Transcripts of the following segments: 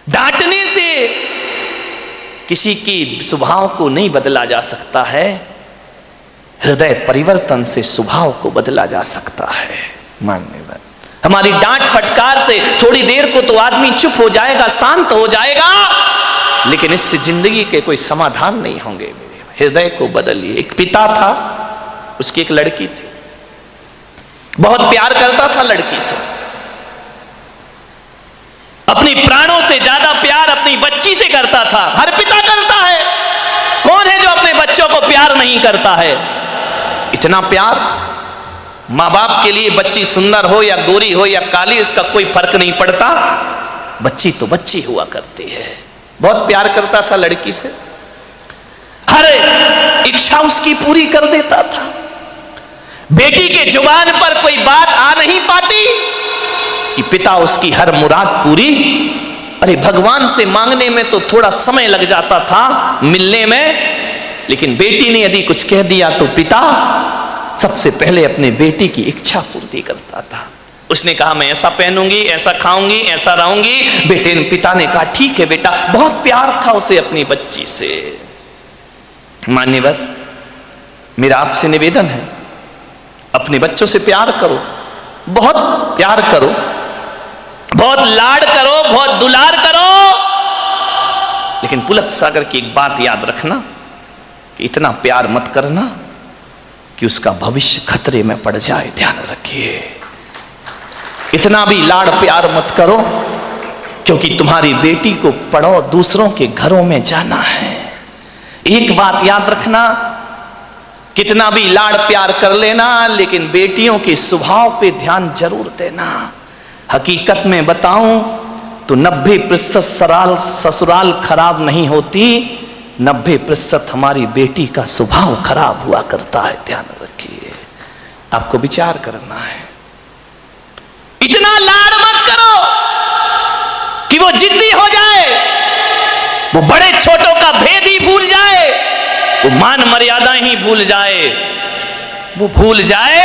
डांटने से किसी की स्वभाव को नहीं बदला जा सकता है, हृदय परिवर्तन से स्वभाव को बदला जा सकता है। मान्यवर, हमारी डांट फटकार से थोड़ी देर को तो आदमी चुप हो जाएगा, शांत हो जाएगा, लेकिन इससे जिंदगी के कोई समाधान नहीं होंगे। हृदय को बदलिए। एक पिता था, उसकी एक लड़की थी, बहुत प्यार करता था लड़की से, अपनी प्राणों से ज्यादा प्यार अपनी बच्ची से करता था। हर पिता करता है, कौन है जो अपने बच्चों को प्यार नहीं करता है? इतना प्यार, माँ बाप के लिए बच्ची सुंदर हो या गोरी हो या काली, उसका कोई फर्क नहीं पड़ता, बच्ची तो बच्ची हुआ करती है। बहुत प्यार करता था लड़की से, हर इच्छा उसकी पूरी कर देता था। बेटी के जुबान पर कोई बात आ नहीं पाती कि पिता उसकी हर मुराद पूरी। अरे भगवान से मांगने में तो थोड़ा समय लग जाता था, मिलने में, लेकिन बेटी ने यदि कुछ कह दिया तो पिता सबसे पहले अपने बेटी की इच्छा पूर्ति करता था। उसने कहा मैं ऐसा पहनूंगी, ऐसा खाऊंगी, ऐसा रहूंगी। पिता ने कहा ठीक है बेटा। बहुत प्यार था उसे अपनी बच्ची से। मान्यवर, मेरा आपसे निवेदन है, अपने बच्चों से प्यार करो, बहुत प्यार करो, बहुत लाड करो, बहुत दुलार करो, लेकिन पुलक सागर की एक बात याद रखना कि इतना प्यार मत करना कि उसका भविष्य खतरे में पड़ जाए। ध्यान रखिए, इतना भी लाड़ प्यार मत करो, क्योंकि तुम्हारी बेटी को पढ़ो, दूसरों के घरों में जाना है। एक बात याद रखना, कितना भी लाड़ प्यार कर लेना, लेकिन बेटियों के स्वभाव पे ध्यान जरूर देना। हकीकत में बताऊं तो 90% ससुराल खराब नहीं होती, 90% हमारी बेटी का स्वभाव खराब हुआ करता है। ध्यान रखिए, आपको विचार करना है। इतना लाड़ मत करो कि वो जिद्दी हो जाए, वो बड़े छोटों का भेद ही भूल जाए, वो मान मर्यादा ही भूल जाए, वो भूल जाए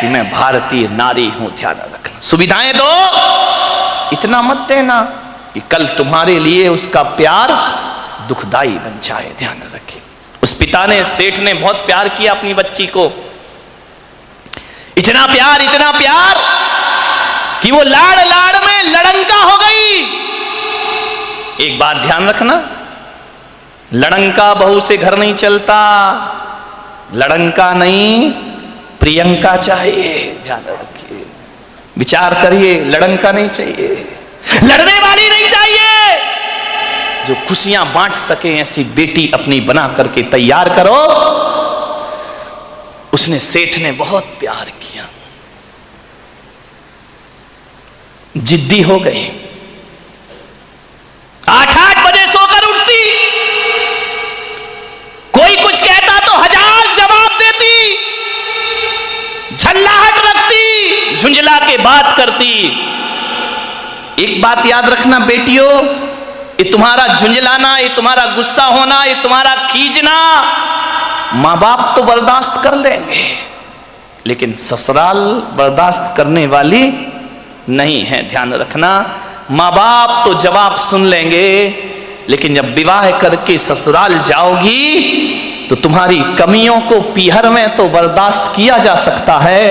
कि मैं भारतीय नारी हूं। ध्यान रखना, सुविधाएं दो, इतना मत देना कि कल तुम्हारे लिए उसका प्यार दुखदाई बन जाए। ध्यान रखिए, उस पिता ने, सेठ ने बहुत प्यार किया अपनी बच्ची को, इतना प्यार कि वो लाड़ लाड़ में लड़ंका हो गई। एक बात ध्यान रखना, लड़ंका बहू से घर नहीं चलता, लड़ंका नहीं प्रियंका चाहिए। ध्यान रखिए, विचार करिए, लड़ंका नहीं चाहिए, लड़ने वाली नहीं चाहिए, जो खुशियां बांट सके ऐसी बेटी अपनी बना करके तैयार करो। उसने, सेठ ने बहुत प्यार किया, जिद्दी हो गई, 8-8 बजे सोकर उठती, कोई कुछ कहता तो 1000 जवाब देती, झल्लाहट रखती, झुंझला के बात करती। एक बात याद रखना बेटियों, ये तुम्हारा झुंझलाना, ये तुम्हारा गुस्सा होना, ये तुम्हारा खींचना मां बाप तो बर्दाश्त कर लेंगे, लेकिन ससुराल बर्दाश्त करने वाली नहीं है। ध्यान रखना, माँ बाप तो जवाब सुन लेंगे, लेकिन जब विवाह करके ससुराल जाओगी तो तुम्हारी कमियों को पीहर में तो बर्दाश्त किया जा सकता है,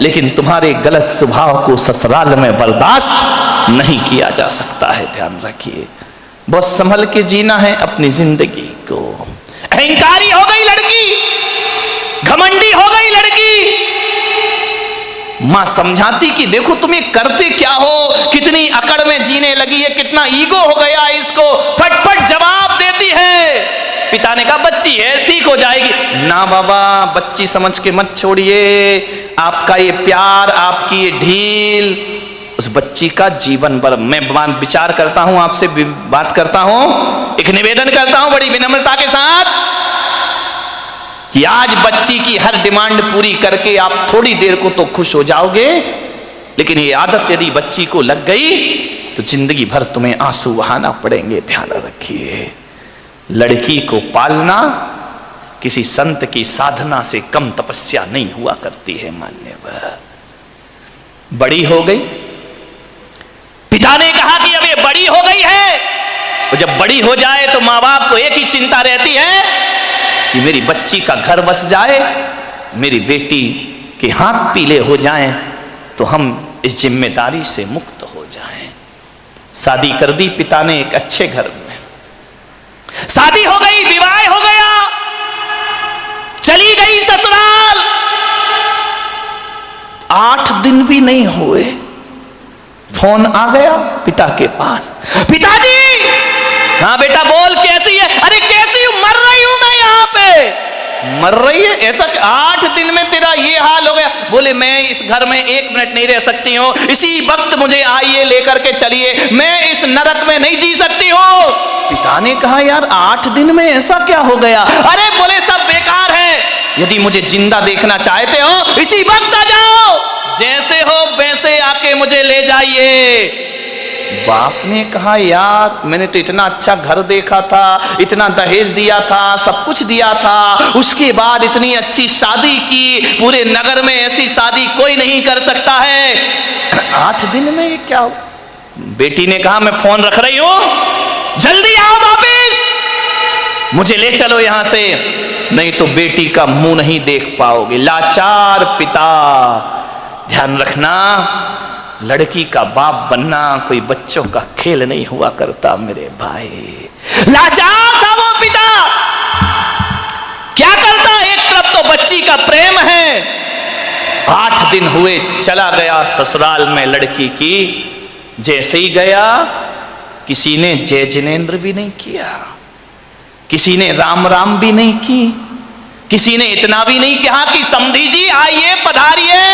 लेकिन तुम्हारे गलत स्वभाव को ससुराल में बर्दाश्त नहीं किया जा सकता है। ध्यान रखिए, बहुत संभल के जीना है अपनी जिंदगी को। अहंकारी हो गई लड़की, घमंडी हो गई लड़की, मां समझाती कि देखो तुम ये करते क्या हो, कितनी अकड़ में जीने लगी है, कितना ईगो हो गया इसको, फटफट जवाब देती है। पिता ने कहा बच्ची है, ठीक हो जाएगी। ना बाबा, बच्ची समझ के मत छोड़िए, आपका ये प्यार, आपकी ये ढील उस बच्ची का जीवन भर। मैं विचार करता हूं, आपसे बात करता हूं, एक निवेदन करता हूं बड़ी विनम्रता के साथ कि आज बच्ची की हर डिमांड पूरी करके आप थोड़ी देर को तो खुश हो जाओगे, लेकिन ये आदत यदि बच्ची को लग गई तो जिंदगी भर तुम्हें आंसू बहाना पड़ेंगे। ध्यान रखिए, लड़की को पालना किसी संत की साधना से कम तपस्या नहीं हुआ करती है। मान्यवर, बड़ी हो गई, पिता ने कहा कि अब ये बड़ी हो गई वो जब बड़ी हो जाए तो माँ बाप को एक ही चिंता रहती है कि मेरी बच्ची का घर बस जाए, मेरी बेटी के हाथ पीले हो जाएं, तो हम इस जिम्मेदारी से मुक्त हो जाएं। शादी कर दी पिता ने एक अच्छे घर में, शादी हो गई, विवाह हो गया, चली गई ससुराल। 8 दिन भी नहीं हुए, फोन आ गया पिता के पास, पिताजी। हाँ बेटा बोल, कैसी है? अरे कैसी हूं, मर रही हूं मैं यहाँ पे। मर रही है? ऐसा 8 दिन में तेरा ये हाल हो गया? बोले मैं इस घर में 1 मिनट नहीं रह सकती हूँ, इसी वक्त मुझे आइए लेकर के चलिए, मैं इस नरक में नहीं जी सकती हूँ। पिता ने कहा यार 8 दिन में ऐसा क्या हो गया? अरे बोले सब बेकार है, यदि मुझे जिंदा देखना चाहते हो इसी वक्त आ जाओ, जैसे हो वैसे आके मुझे ले जाइए। बाप ने कहा यार मैंने तो इतना अच्छा घर देखा था, इतना दहेज दिया था, सब कुछ दिया था, उसके बाद इतनी अच्छी शादी की, पूरे नगर में ऐसी शादी कोई नहीं कर सकता है, 8 दिन में ये क्या? बेटी ने कहा मैं फोन रख रही हूं, जल्दी आओ वापिस, मुझे ले चलो यहां से, नहीं तो बेटी का मुंह नहीं देख पाओगे। लाचार पिता। ध्यान रखना, लड़की का बाप बनना कोई बच्चों का खेल नहीं हुआ करता मेरे भाई। लाचार था वो पिता, क्या करता? एक तरफ तो बच्ची का प्रेम है, 8 दिन हुए चला गया ससुराल में लड़की की। जैसे ही गया किसी ने जय जिनेन्द्र भी नहीं किया, किसी ने राम राम भी नहीं की, किसी ने इतना भी नहीं कहा कि समधी जी आइए पधारिए।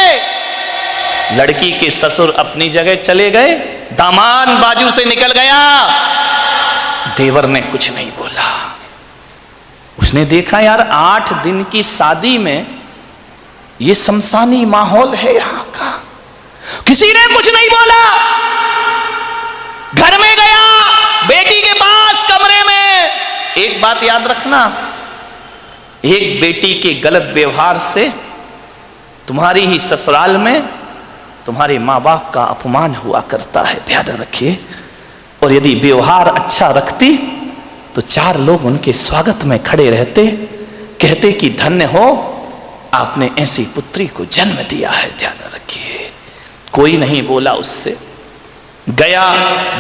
लड़की के ससुर अपनी जगह चले गए, दामाद बाजू से निकल गया, देवर ने कुछ नहीं बोला। उसने देखा यार 8 दिन की शादी में ये शमशानी माहौल है यहां का, किसी ने कुछ नहीं बोला। घर में गया, बेटी के पास कमरे में। एक बात याद रखना, एक बेटी के गलत व्यवहार से तुम्हारी ही ससुराल में तुम्हारे माँ बाप का अपमान हुआ करता है, ध्यान रखिए। और यदि व्यवहार अच्छा रखती तो 4 लोग उनके स्वागत में खड़े रहते, कहते कि धन्य हो आपने ऐसी पुत्री को जन्म दिया है, ध्यान रखिए। कोई नहीं बोला उससे। गया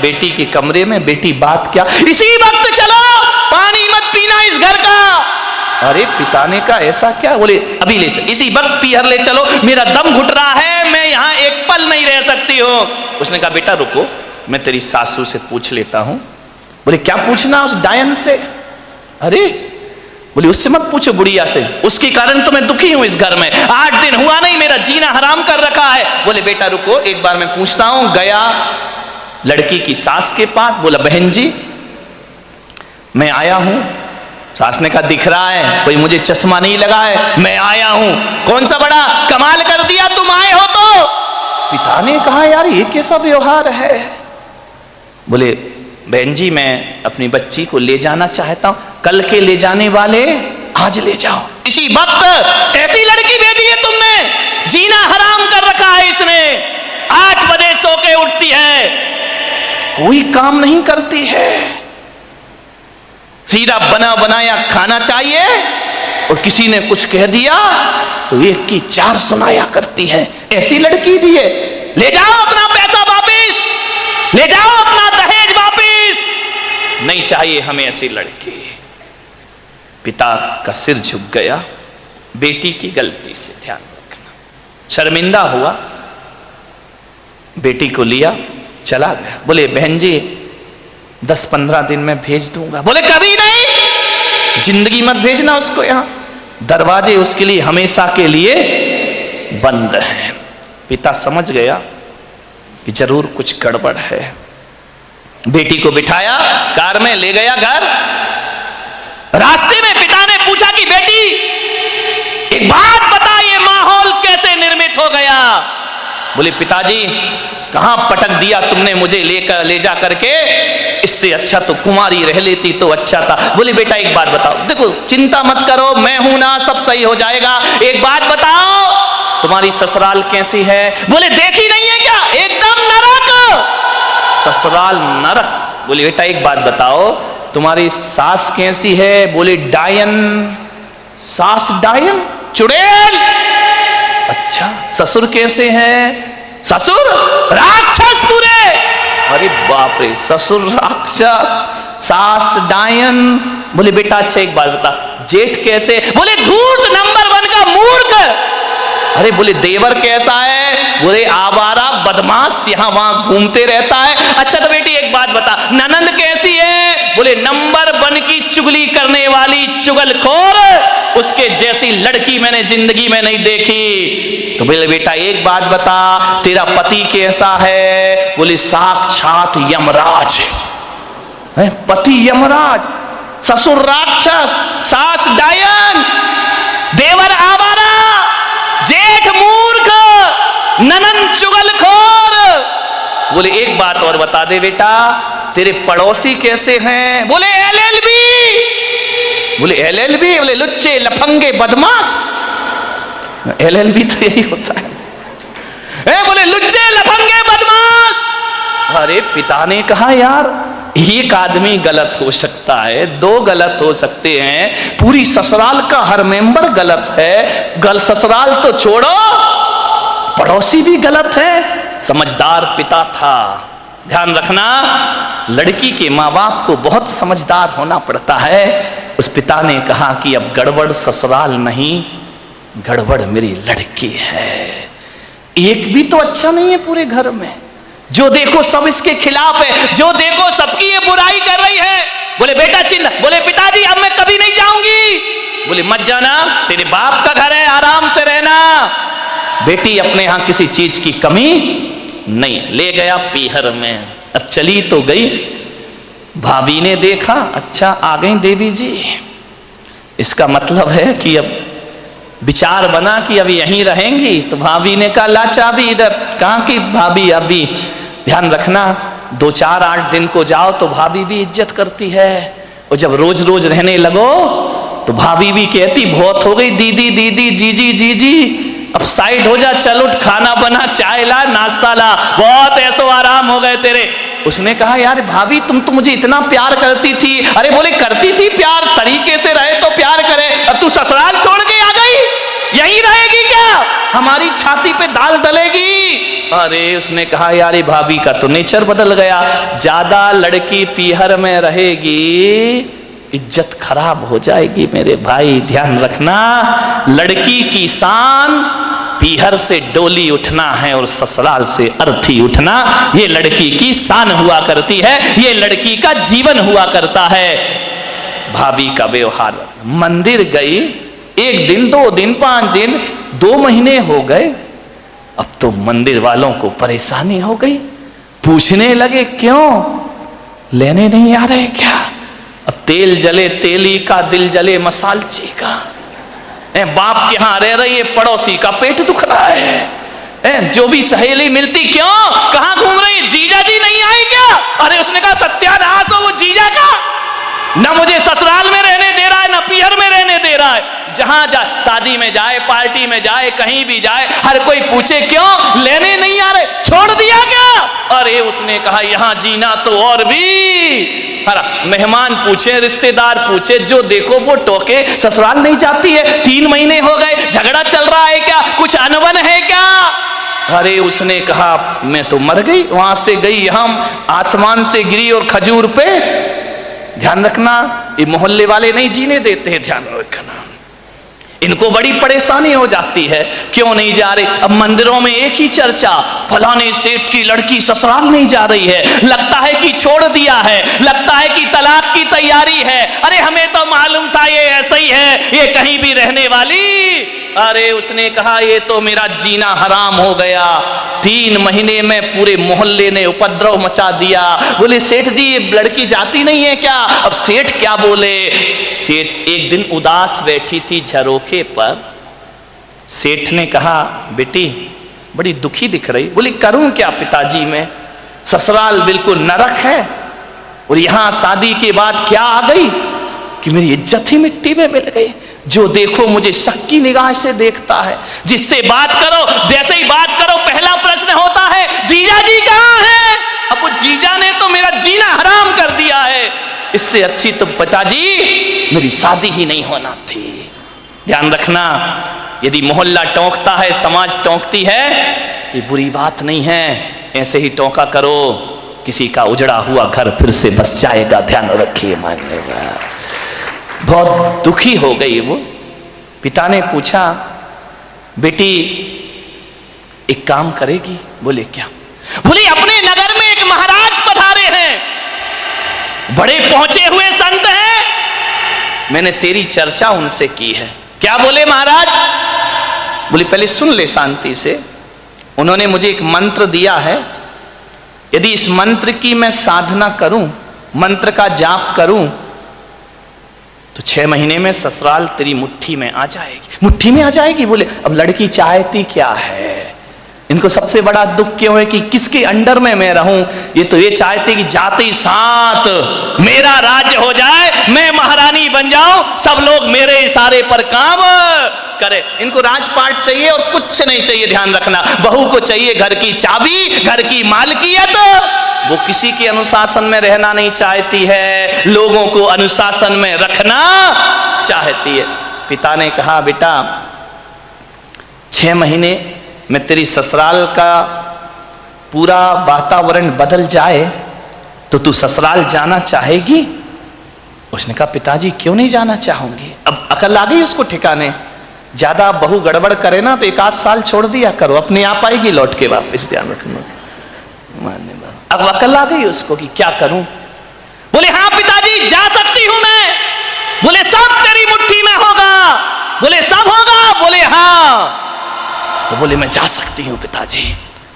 बेटी के कमरे में, बेटी बात क्या, इसी वक्त चलो, पानी मत पीना इस घर का। अरे पिता ने कहा ऐसा क्या? बोले अभी ले चलो, इसी वक्त पीहर ले चलो, मेरा दम घुट रहा है, मैं यहाँ एक पल नहीं रह सकती हूँ। उसने कहा बेटा रुको, मैं तेरी सासू से पूछ लेता हूँ। बोले क्या पूछना उस डायन से? अरे बोले उससे मत पूछो, बुढ़िया से, उसके कारण तो मैं दुखी हूं इस घर में, 8 दिन हुआ नहीं, मेरा जीना हराम कर रखा है। बोले बेटा रुको, एक बार मैं पूछता हूं। गया लड़की की सास के पास, बोला बहन जी मैं आया हूं। सास ने कहा दिख रहा है, कोई मुझे चश्मा नहीं लगा है, मैं आया हूं। कौन सा बड़ा कमाल कर दिया तुम आए हो तो? पिता ने कहा यार ये कैसा व्यवहार है? बोले बहन जी मैं अपनी बच्ची को ले जाना चाहता हूं, कल के ले जाने वाले आज ले जाओ, इसी वक्त। ऐसी लड़की भेजी है तुमने, जीना हराम कर रखा है इसने। 8 बजे सो के उठती है, कोई काम नहीं करती है, सीधा बना बनाया खाना चाहिए, और किसी ने कुछ कह दिया तो 1 की 4 सुनाया करती है। ऐसी लड़की दी है, ले जाओ अपना पैसा वापिस, ले जाओ अपना दहेज वापिस, नहीं चाहिए हमें ऐसी लड़की। पिता का सिर झुक गया बेटी की गलती से, ध्यान रखना। शर्मिंदा हुआ, बेटी को लिया चला गया। बोले बहन जी 10-15 दिन में भेज दूंगा। बोले कभी नहीं, जिंदगी मत भेजना उसको यहां, दरवाजे उसके लिए हमेशा के लिए बंद हैं। पिता समझ गया कि जरूर कुछ गड़बड़ है। बेटी को बिठाया, कार में ले गया घर। रास्ते में पिता ने पूछा कि बेटी एक बात बता, ये माहौल कैसे निर्मित हो गया? बोले पिताजी कहां पटक दिया तुमने मुझे ले जा करके, इससे अच्छा तो कुमारी रह लेती तो अच्छा था। बोले बेटा एक बात बताओ, देखो चिंता मत करो, मैं हूं ना, सब सही हो जाएगा। एक बात बताओ तुम्हारी ससुराल कैसी है? बोले देखी नहीं है क्या? एकदम नरक, ससुराल नरक। बोले बेटा एक बात बताओ, तुम्हारी सास कैसी है? बोले डायन। सास डायन, चुड़ैल। अच्छा, ससुर कैसे हैं? ससुर राक्षस पूरे। अरे बाप रे, ससुर राक्षस, सास डायन। बोले बेटा अच्छा एक बात बता, जेठ कैसे? बोले धूर्त, नंबर 1 का मूर्ख। अरे बोले देवर कैसा है? बोले आवारा बदमाश, यहां वहां घूमते रहता है। अच्छा तो बेटी एक बात बता, ननंद कैसी है? बोले नंबर 1 की चुगली करने वाली चुगलखोर, उसके जैसी लड़की मैंने जिंदगी में नहीं देखी। तो बोले बेटा एक बात बता, तेरा पति कैसा है? बोले साक्षात यमराज है। पति यमराज, ससुर राक्षस, सास डायन, देवर आवारा, जेठ मूर्ख, ननंद चुगलखोर। बोले एक बात और बता दे बेटा, तेरे पड़ोसी कैसे हैं? बोले LLB। बोले LLB? बोले लुच्चे लफंगे बदमाश। LLB तो यही होता है। बोले लुच्चे लफंगे बदमाश। अरे पिता ने कहा यार एक आदमी गलत हो सकता है, 2 गलत हो सकते हैं, पूरी ससुराल का हर मेंबर गलत है। ससुराल तो छोड़ो, पड़ोसी भी गलत है। समझदार पिता था। ध्यान रखना, लड़की के माँ बाप को बहुत समझदार होना पड़ता है। उस पिता ने कहा कि अब गड़बड़ ससुराल नहीं, गड़बड़ मेरी लड़की है। एक भी तो अच्छा नहीं है पूरे घर में, जो देखो सब इसके खिलाफ है, जो देखो सबकी ये बुराई कर रही है। बोले बेटा चिंता। बोले पिताजी अब मैं कभी नहीं जाऊंगी। बोले मत जाना, तेरे बाप का घर है, आराम से रहना। बेटी अपने यहां किसी चीज की कमी नहीं। ले गया पीहर में। अब चली तो गई, भाभी ने देखा अच्छा आ गई देवी जी, इसका मतलब है कि अब विचार बना कि अब यहीं रहेंगी। तो भाभी ने कहा ला चाबी इधर। कहाँ की भाभी? अभी ध्यान रखना, 2-4-8 दिन को जाओ तो भाभी भी इज्जत करती है, और जब रोज रोज रहने लगो तो भाभी भी कहती बहुत हो गई दीदी दीदी, जीजी जीजी, अब साइड हो जा, चल उठ, खाना बना, चाय ला, नाश्ता ला, बहुत ऐसो आराम हो गए तेरे। उसने कहा यार भाभी तुम तो मुझे इतना प्यार करती थी। अरे बोले करती थी प्यार, तरीके से रहे तो प्यार करे, अब तू ससुराल छोड़ के आ गई, यहीं रहेगी क्या? हमारी छाती पे दाल डलेगी। अरे उसने कहा यार भाभी का तो नेचर बदल गया, ज्यादा लड़की पीहर में रहेगी इज्जत खराब हो जाएगी मेरे भाई। ध्यान रखना, लड़की की शान पीहर से डोली उठना है और ससुराल से अर्थी उठना, ये लड़की की शान हुआ करती है, ये लड़की का जीवन हुआ करता है। भाभी का व्यवहार, मंदिर गई 1 दिन 2 दिन 5 दिन 2 महीने हो गए, अब तो मंदिर वालों को परेशानी हो गई, पूछने लगे क्यों लेने नहीं आ रहे क्या? अब तेल जले तेली का, दिल जले मसालची का। बाप के यहां रह रही है, पड़ोसी का पेट दुख रहा है। जो भी सहेली मिलती क्यों, कहां घूम रही है, जीजा जी नहीं आए क्या? अरे उसने कहा सत्यानाश हो वो जीजा का, ना मुझे ससुराल में रहने दे रहा है, ना पीहर में रहने दे रहा है। जहां जाए, शादी में जाए, पार्टी में जाए, कहीं भी जाए, हर कोई पूछे क्यों लेने नहीं आ रहे, छोड़ दिया क्या? अरे उसने कहा यहां जीना तो और भी। मेहमान पूछे, रिश्तेदार पूछे, जो देखो वो टोके, ससुराल नहीं जाती है, 3 महीने हो गए, झगड़ा चल रहा है क्या, कुछ अनबन है क्या? अरे उसने कहा मैं तो मर गई, वहां से गई यहां, आसमान से गिरी और खजूर पे। ध्यान रखना, ये मोहल्ले वाले नहीं जीने देते हैं, ध्यान रखना, इनको बड़ी परेशानी हो जाती है, क्यों नहीं जा रहे? अब मंदिरों में एक ही चर्चा, फलाने सेठ की लड़की ससुराल नहीं जा रही है, लगता है कि छोड़ दिया है, लगता है कि तलाक की तैयारी है। अरे हमें तो मालूम था ये ऐसा ही है, ये कहीं भी रहने वाली। अरे उसने कहा ये तो मेरा जीना हराम हो गया, 3 महीने में पूरे मोहल्ले ने उपद्रव मचा दिया। बोले सेठ जी ये लड़की जाती नहीं है क्या? अब सेठ क्या बोले? सेठ एक दिन उदास बैठी थी झरोखे पर, सेठ ने कहा बेटी बड़ी दुखी दिख रही। बोली करूं क्या पिताजी, मैं ससुराल बिल्कुल नरक है, और यहां शादी के बाद क्या आ गई कि मेरी इज्जत ही मिट्टी में मिल गई। जो देखो मुझे शक की निगाह से देखता है, जिससे बात करो जैसे ही बात करो पहला प्रश्न होता है जीजा जी कहां है? अब वो जीजा ने तो मेरा जीना हराम इससे अच्छी तो पिताजी मेरी शादी ही नहीं होना थी। ध्यान रखना, यदि मोहल्ला टोंकता है, समाज टोंकती है, तो बुरी बात नहीं है, ऐसे ही टोंका करो, किसी का उजड़ा हुआ घर फिर से बस जाएगा। ध्यान रखिए। मानने बहुत दुखी हो गई वो। पिता ने पूछा, बेटी एक काम करेगी? बोले क्या? बोले अपने नगर में एक महाराज पधारे हैं, बड़े पहुंचे हुए संत हैं, मैंने तेरी चर्चा उनसे की है। क्या बोले महाराज? बोले पहले सुन ले शांति से। उन्होंने मुझे एक मंत्र दिया है, यदि इस मंत्र की मैं साधना करूं, मंत्र का जाप करूं, तो 6 महीने में ससुराल तेरी मुट्ठी में आ जाएगी। मुट्ठी में आ जाएगी? बोले अब लड़की चाहती क्या है? इनको सबसे बड़ा दुख क्यों है कि किसके अंडर में मैं रहूं? ये तो ये चाहते कि जाते ही साथ मेरा राज्य हो जाए, मैं महारानी बन जाऊं, सब लोग मेरे इशारे पर काम करे। इनको राजपाट चाहिए और कुछ नहीं चाहिए। ध्यान रखना, बहू को चाहिए घर की चाबी, घर की मालकियत। वो किसी के अनुशासन में रहना नहीं चाहती है, लोगों को अनुशासन में रखना चाहती है। पिता ने कहा, बेटा 6 महीने में तेरी ससुराल का पूरा वातावरण बदल जाए तो तू ससुराल जाना चाहेगी? उसने कहा, पिताजी क्यों नहीं जाना चाहूंगी। अब अकल आ गई उसको ठिकाने। ज्यादा बहू गड़बड़ करे ना तो 1 आध साल छोड़ दिया करो, अपने आप आएगी लौट के वापस। ध्यान रखना। अब अकल आ गई उसको कि क्या करूं। बोले हाँ पिताजी जा सकती हूं मैं। बोले सब तेरी मुट्ठी में होगा। बोले सब होगा? बोले हाँ। तो बोले मैं जा सकती हूं पिताजी।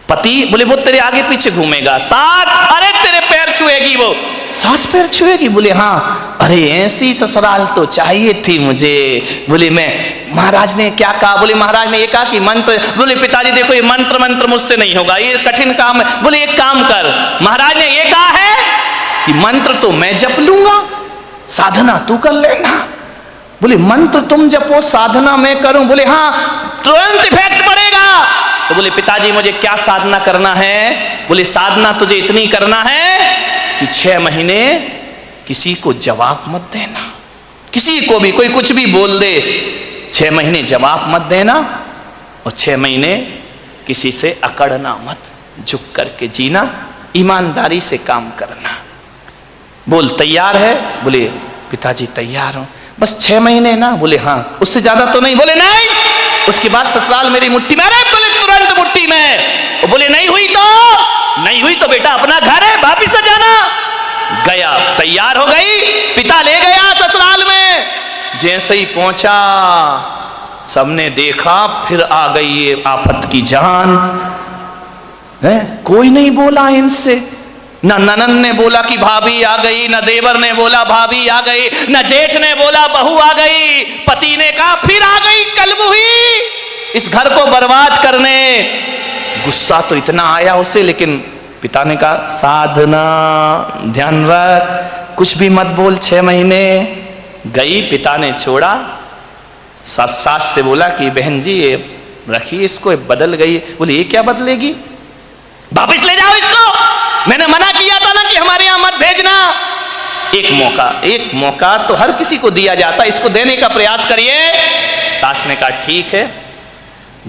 पति? बोले वो तेरे आगे पीछे घूमेगा। सास? अरे तेरे पैर छुएगी वो। सास पैर छुएगी? बोले हाँ। अरे ऐसी ससुराल तो चाहिए थी मुझे। बोले मैं, महाराज ने क्या कहा? बोले महाराज ने ये कहा कि मंत्र। बोले पिताजी देखो ये मंत्र मुझसे नहीं होगा, ये कठिन काम है। बोले एक काम कर, महाराज ने ये कहा है कि मंत्र तो मैं जप लूंगा, साधना तू कर लेना। बोले मंत्र तुम जपो, साधना मैं करूं? बोले हाँ, तुरंत इफेक्ट पड़ेगा। तो बोले पिताजी मुझे क्या साधना करना है? बोले साधना तुझे इतनी करना है कि 6 महीने किसी को जवाब मत देना, किसी को भी कोई कुछ भी बोल दे, 6 महीने जवाब मत देना, और 6 महीने किसी से अकड़ना मत, झुक करके जीना, ईमानदारी से काम करना। बोल तैयार है? बोले पिताजी तैयार हूं, बस 6 महीने ना। बोले हाँ। उससे ज्यादा तो नहीं? बोले नहीं, उसके बाद ससुराल मेरी मुट्ठी में। अरे बोले तुरंत मुट्ठी में। और बोले नहीं हुई तो बेटा अपना घर है, वापिस से जाना। गया, तैयार हो गई, पिता ले गया ससुराल में। जैसे ही पहुंचा सबने देखा, फिर आ गई ये आफत की जान है। कोई नहीं बोला इनसे, न ननन ने बोला कि भाभी आ गई, न देवर ने बोला भाभी आ गई, न जेठ ने बोला बहू आ गई। पति ने कहा फिर आ गई कलमुही इस घर को बर्बाद करने। गुस्सा तो इतना आया उसे, लेकिन पिता ने कहा साधना, ध्यान रख, कुछ भी मत बोल। 6 महीने गई, पिता ने छोड़ा। सास से बोला कि बहन जी ये रखिए इसको, बदल गई। बोले ये क्या बदलेगी, वापिस ले जाओ इसको, मैंने मना किया था ना कि हमारे यहां मत भेजना। एक मौका तो हर किसी को दिया जाता, इसको देने का प्रयास करिए। सास ने कहा ठीक है।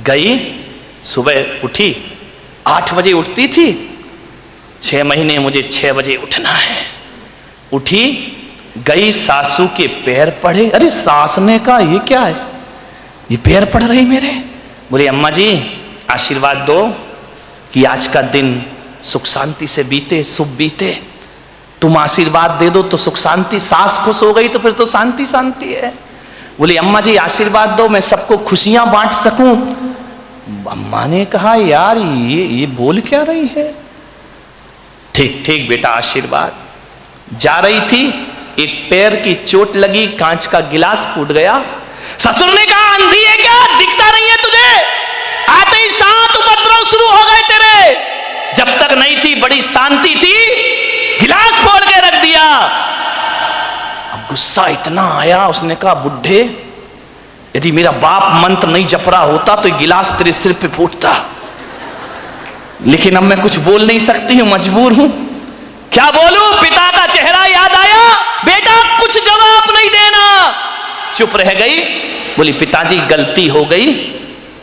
गई, सुबह उठी, 8 बजे उठती थी, 6 महीने मुझे 6 बजे उठना है। उठी, गई, सासू के पैर पड़े। अरे सास ने कहा ये क्या है, ये पैर पड़ रही मेरे। बोले अम्मा जी आशीर्वाद दो कि आज का दिन सुख शांति से बीते, शुभ बीते। तुम आशीर्वाद दे दो तो सुख शांति। सास खुश हो गई तो फिर तो शांति शांति है। बोले अम्मा जी आशीर्वाद दो, मैं सबको खुशियां बांट सकूं। अम्मा ने कहा यार ये बोल क्या रही है। ठीक ठीक बेटा आशीर्वाद। जा रही थी, एक पैर की चोट लगी, कांच का गिलास फूट गया। ससुर ने कहा अंधी है क्या, दिखता नहीं है तुझे? आते ही 7 उपद्रव शुरू हो गए तेरे। जब तक नहीं थी बड़ी शांति थी, गिलास फोड़ के रख दिया। अब गुस्सा इतना आया, उसने कहा बुढ़े यदि मेरा बाप मंत्र नहीं जप रहा होता तो गिलास तेरे सिर पे फूटता, लेकिन अब मैं कुछ बोल नहीं सकती हूं, मजबूर हूं। क्या बोलूं? पिता का चेहरा याद आया। चुप रह गई। बोली पिताजी गलती हो गई,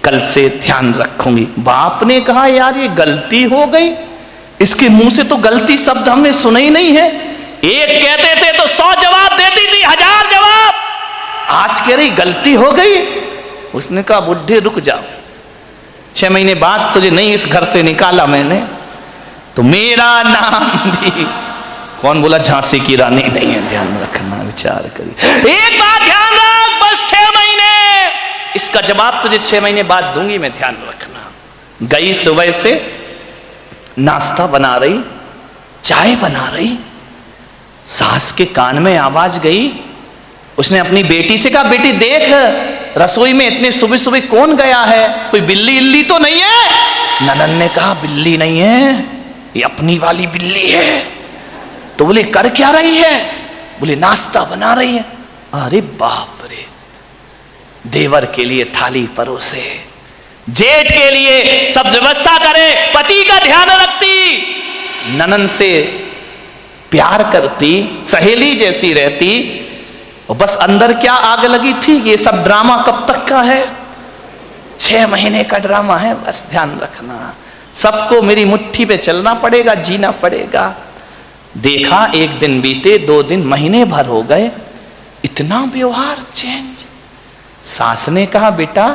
कल से ध्यान रखूंगी। बाप ने कहा यार ये गलती हो गई, इसके मुंह से तो गलती शब्द हमने सुना ही नहीं है। एक कहते थे तो 100 जवाब देती थी, 1000 जवाब। आज कह रही गलती हो गई। उसने कहा बुढ़े रुक जाओ, 6 महीने बाद तुझे नहीं इस घर से निकाला मैंने तो मेरा नाम भी, कौन बोला झांसी की रानी नहीं है, ध्यान रखना, विचार करिए। एक बात ध्यान रख, बस 6 महीने, इसका जवाब तुझे 6 महीने बाद दूंगी मैं, ध्यान रखना। गई सुबह से नाश्ता बना रही, चाय बना रही, सास के कान में आवाज गई। उसने अपनी बेटी से कहा बेटी देख रसोई में इतने सुबह सुबह कौन गया है, कोई बिल्ली इल्ली तो नहीं है। ननन ने कहा बिल्ली नहीं है, ये अपनी वाली बिल्ली है। तो बोले कर क्या रही है? बोले नाश्ता बना रही है। अरे बाप रे, देवर के लिए थाली परोसे, जेठ के लिए सब व्यवस्था करे, पति का ध्यान रखती, ननन से प्यार करती, सहेली जैसी रहती, और बस अंदर क्या आग लगी थी, ये सब ड्रामा कब तक का है? 6 महीने का ड्रामा है, बस ध्यान रखना। सबको मेरी मुट्ठी पे चलना पड़ेगा, जीना पड़ेगा। देखा 1 दिन बीते, 2 दिन, महीने भर हो गए, इतना व्यवहार चेंज। सास ने कहा बेटा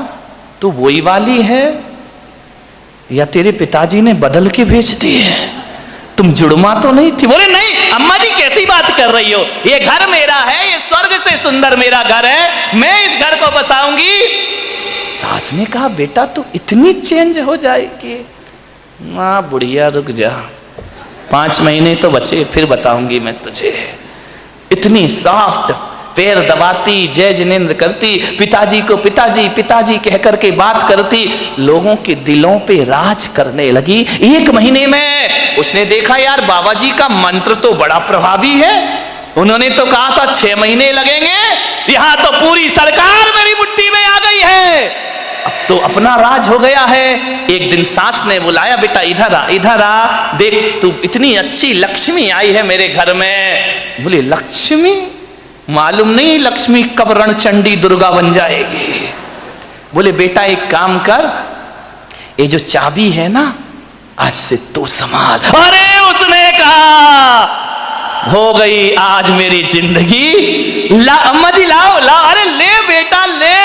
तू वही वाली है या तेरे पिताजी ने बदल के भेज दी है, तुम जुड़मा तो नहीं थी। बोले नहीं अम्मा जी कैसी बात कर रही हो, ये घर मेरा है, ये स्वर्ग से सुंदर मेरा घर है, मैं इस घर को बसाऊंगी। सास ने कहा बेटा तू इतनी चेंज हो जाएगी। मां बुढ़िया रुक जा, 5 महीने तो बचे, फिर बताऊंगी मैं तुझे। इतनी सॉफ्ट, पैर दबाती, जय जिनेंद्र करती, पिताजी को पिताजी पिताजी कह करके बात करती, लोगों के दिलों पे राज करने लगी। 1 महीने में उसने देखा यार बाबा जी का मंत्र तो बड़ा प्रभावी है, उन्होंने तो कहा था 6 महीने लगेंगे, यहां तो पूरी सरकार मेरी मुट्ठी में आ गई है, अब तो अपना राज हो गया है। एक दिन सास ने बुलाया बेटा इधर आ, इधर आ, देख तू इतनी अच्छी लक्ष्मी आई है मेरे घर में। बोले लक्ष्मी? मालूम नहीं लक्ष्मी कब रणचंडी दुर्गा बन जाएगी। बोले बेटा एक काम कर, ये जो चाबी है ना आज से तू संभाल। अरे उसने कहा हो गई आज मेरी जिंदगी। ला अम्मा जी लाओ लाओ, अरे ले बेटा ले।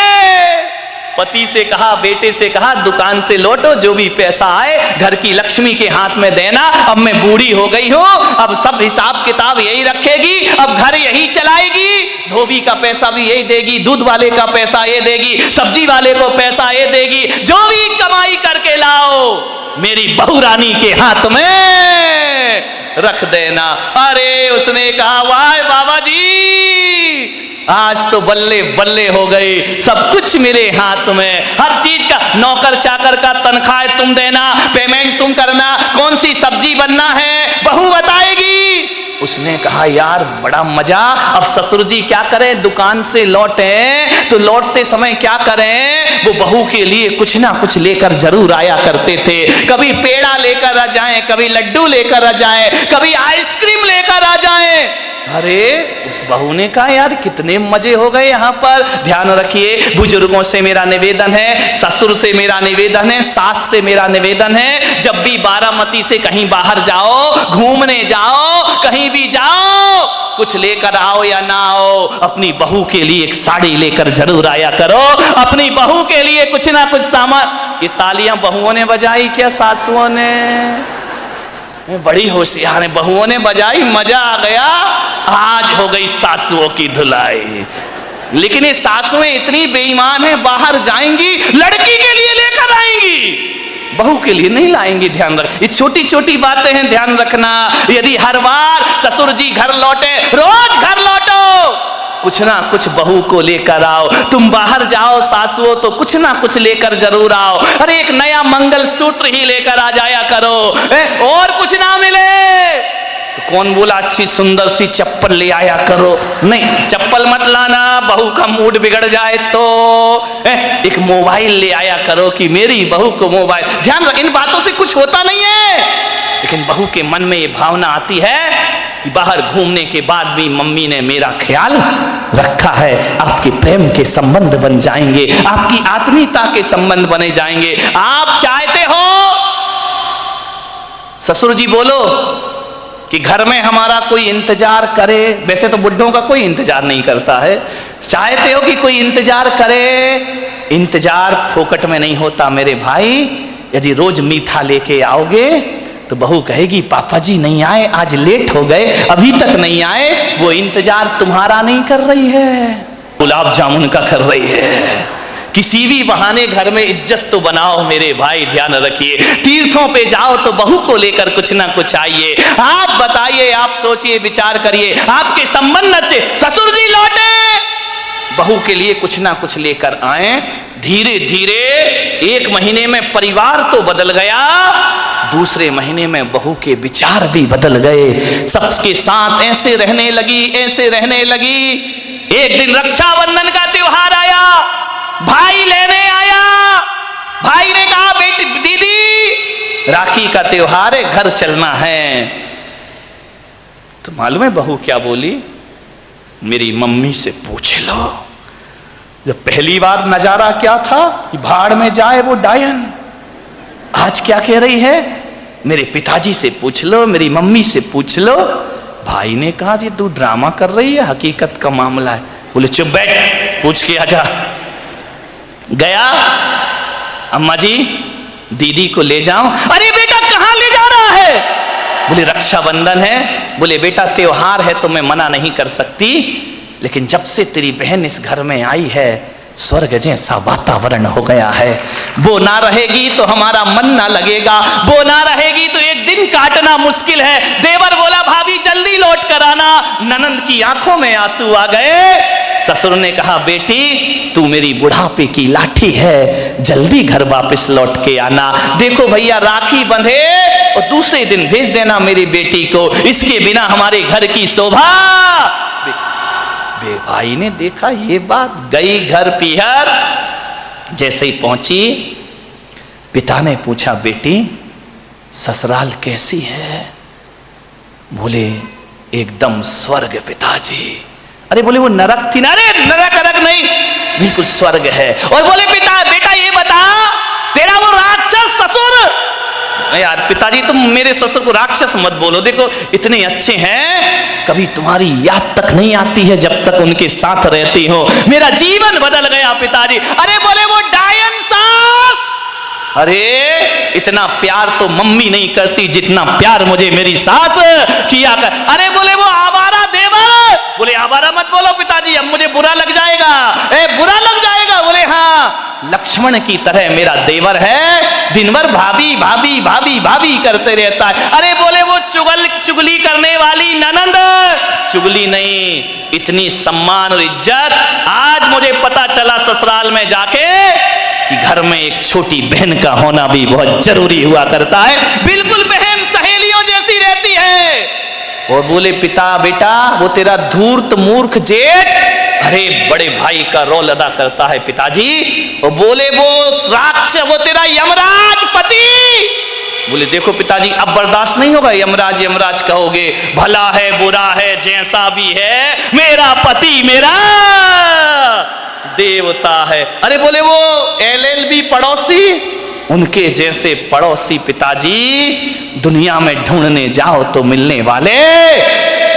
पति से कहा, बेटे से कहा दुकान से लौटो, जो भी पैसा आए घर की लक्ष्मी के हाथ में देना। अब मैं बूढ़ी हो गई हूं, अब सब हिसाब किताब यही रखेगी, अब घर यही चलाएगी, धोबी का पैसा भी यही देगी, दूध वाले का पैसा ये देगी, सब्जी वाले को पैसा ये देगी, जो भी कमाई करके लाओ मेरी बहू रानी के हाथ में रख देना। अरे उसने कहा वाह बाबा जी, आज तो बल्ले बल्ले हो गई, सब कुछ मेरे हाथ में, हर चीज का, नौकर चाकर का तनख्वाह तुम देना, पेमेंट तुम करना, कौन सी सब्जी बनना है बहू बताएगी। उसने कहा यार बड़ा मजा। अब ससुर जी क्या करें, दुकान से लौटे तो लौटते समय क्या करें, वो बहू के लिए कुछ ना कुछ लेकर जरूर आया करते थे। कभी पेड़ा लेकर आ जाए, कभी लड्डू लेकर आ जाए, कभी आइसक्रीम लेकर आ जाए। अरे उस बहू ने कहा यार कितने मजे हो गए यहाँ पर। ध्यान रखिए, बुजुर्गों से मेरा निवेदन है, ससुर से मेरा निवेदन है, सास से मेरा निवेदन है, जब भी बारामती से कहीं बाहर जाओ, घूमने जाओ, कहीं भी जाओ, कुछ लेकर आओ या ना आओ, अपनी बहू के लिए एक साड़ी लेकर जरूर आया करो, अपनी बहू के लिए कुछ ना कुछ सामान। ये तालियां बहुओं ने बजाई क्या सासुओं ने? बड़ी होशियार है, बहुओं ने बजाई, मजा आ गया। आज हो गई सासुओं की धुलाई। लेकिन ये सासुएं इतनी बेईमान है, बाहर जाएंगी लड़की के लिए लेकर आएंगी, बहू के लिए नहीं लाएंगी। ध्यान रख, ये छोटी छोटी बातें हैं, ध्यान रखना। यदि हर बार ससुर जी घर लौटे, रोज घर लौटो, कुछ ना कुछ बहू को लेकर आओ। तुम बाहर जाओ सासुओं तो कुछ ना कुछ लेकर जरूर आओ। अरे एक नया मंगल सूत्र ही लेकर आ जाया करो, और कुछ ना मिले तो कौन बोला अच्छी सुंदर सी चप्पल ले आया करो। नहीं, चप्पल मत लाना, बहू का मूड बिगड़ जाए तो। एक मोबाइल ले आया करो कि मेरी बहू को मोबाइल। ध्यान रख, इन बातों से कुछ होता नहीं है, लेकिन बहू के मन में ये भावना आती है कि बाहर घूमने के बाद भी मम्मी ने मेरा ख्याल रखा है। आपके प्रेम के संबंध बन जाएंगे, आपकी आत्मीयता के संबंध बने जाएंगे। आप चाहते हो ससुर जी बोलो कि घर में हमारा कोई इंतजार करे, वैसे तो बुड्ढों का कोई इंतजार नहीं करता है, चाहते हो कि कोई इंतजार करे। इंतजार फोकट में नहीं होता मेरे भाई। यदि रोज मीठा लेके आओगे तो बहू कहेगी पापा जी नहीं आए, आज लेट हो गए, अभी तक नहीं आए। वो इंतजार तुम्हारा नहीं कर रही है, गुलाब जामुन का कर रही है। किसी भी बहाने घर में इज्जत तो बनाओ मेरे भाई, ध्यान रखिए। तीर्थों पे जाओ तो बहू को लेकर कुछ ना कुछ आइए। आप बताइए, आप सोचिए, विचार करिए, आपके संबंध अच्छे, ससुर जी लौटे, बहू के लिए कुछ ना कुछ लेकर आए। धीरे धीरे 1 महीने में परिवार तो बदल गया, दूसरे महीने में बहू के विचार भी बदल गए। सबके साथ ऐसे रहने लगी, ऐसे रहने लगी। एक दिन रक्षाबंधन का त्योहार आया, भाई लेने आया। भाई ने कहा बेटी दीदी राखी का त्योहार है, घर चलना है। तो मालूम है बहू क्या बोली? मेरी मम्मी से पूछ लो। जब पहली बार नजारा क्या था कि भाड़ में जाए वो डायन, आज क्या कह रही है? मेरे पिताजी से पूछ लो, मेरी मम्मी से पूछ लो। भाई ने कहा जी तू ड्रामा कर रही है, हकीकत का मामला है। बोले चुप बैठ, पूछ के आजा। गया, अम्मा जी दीदी को ले जाओ। अरे बेटा कहां ले जा रहा है? बोले रक्षाबंधन है। बोले बेटा त्योहार है तो मैं मना नहीं कर सकती, लेकिन जब से तेरी बहन इस घर में आई है स्वर्ग जैसा वातावरण हो गया है। वो ना रहेगी तो हमारा मन ना लगेगा, वो ना रहेगी तो एक दिन काटना मुश्किल है। देवर बोला भाभी जल्दी लौट कर आना। ननंद की आंखों में आंसू आ गए। ससुर ने कहा बेटी तू मेरी बुढ़ापे की लाठी है, जल्दी घर वापस लौट के आना। देखो भैया राखी बंधे और दूसरे दिन भेज देना मेरी बेटी को, इसके बिना हमारे घर की शोभा। भाई ने देखा ये बात, गई घर पीहर। जैसे ही पहुंची पिता ने पूछा बेटी ससुराल कैसी है? बोले एकदम स्वर्ग पिताजी। अरे बोले वो नरक थी ना? अरे नरक नरक नहीं, बिल्कुल स्वर्ग है। और बोले पिता बेटा ये बता तेरा वो राक्षस ससुर। यार पिताजी तुम मेरे ससुर को राक्षस मत बोलो, देखो इतने अच्छे हैं, कभी तुम्हारी याद तक नहीं आती है जब तक उनके साथ रहती हो। मेरा जीवन बदल गया पिताजी। अरे बोले वो डायन सास। अरे इतना प्यार तो मम्मी नहीं करती जितना प्यार मुझे मेरी सास किया कर। अरे बोले वो आवारा देवर। बोले आवारा मत बोलो पिताजी, अब मुझे बुरा लग जाएगा। बुरा लग जाएगा? बोले हाँ लक्ष्मण की तरह मेरा देवर है, दिन भर भाभी भाभी भाभी भाभी करते रहता है। अरे बोले वो चुगली करने वाली ननंद। चुगली नहीं, इतनी सम्मान और इज्जत। आज मुझे पता चला ससुराल में जाके कि घर में एक छोटी बहन का होना भी बहुत जरूरी हुआ करता है। बिल्कुल बहन सहेलियों जैसी रहती है। और बोले पिता बेटा वो तेरा धूर्त मूर्ख जेठ अरे बड़े भाई का रोल अदा करता है पिताजी। और बोले वो राक्षस वो तेरा यमराज पति। बोले देखो पिताजी अब बर्दाश्त नहीं होगा, यमराज यमराज कहोगे, भला है बुरा है जैसा भी है, मेरा पति मेरा देवता है। अरे बोले वो LLB पड़ोसी, उनके जैसे पड़ोसी पिताजी दुनिया में ढूंढने जाओ तो मिलने वाले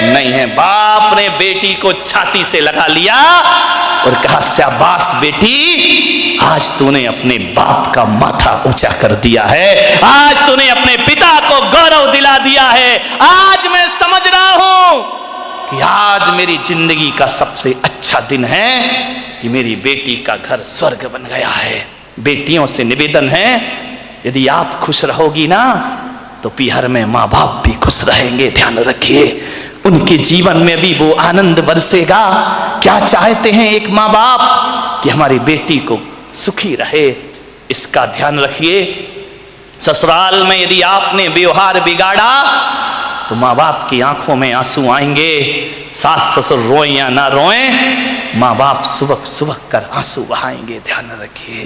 नहीं है। बाप ने बेटी को छाती से लगा लिया और कहा शाबाश बेटी, आज तूने अपने बाप का माथा ऊंचा कर दिया है, आज तूने अपने पिता को गौरव दिला दिया है। आज मैं समझ रहा हूं कि आज मेरी जिंदगी का सबसे अच्छा दिन है कि मेरी बेटी का घर स्वर्ग बन गया है। बेटियों से निवेदन है यदि आप खुश रहोगी ना तो पीहर में माँ बाप भी खुश रहेंगे। ध्यान रखिए उनके जीवन में भी वो आनंद बरसेगा। क्या चाहते हैं एक माँ बाप कि हमारी बेटी को सुखी रहे, इसका ध्यान रखिए। ससुराल में यदि आपने व्यवहार बिगाड़ा तो माँ बाप की आंखों में आंसू आएंगे। सास ससुर रोएं या ना रोएं, माँ बाप सुबह सुबह कर आंसू बहाएंगे। ध्यान रखिए।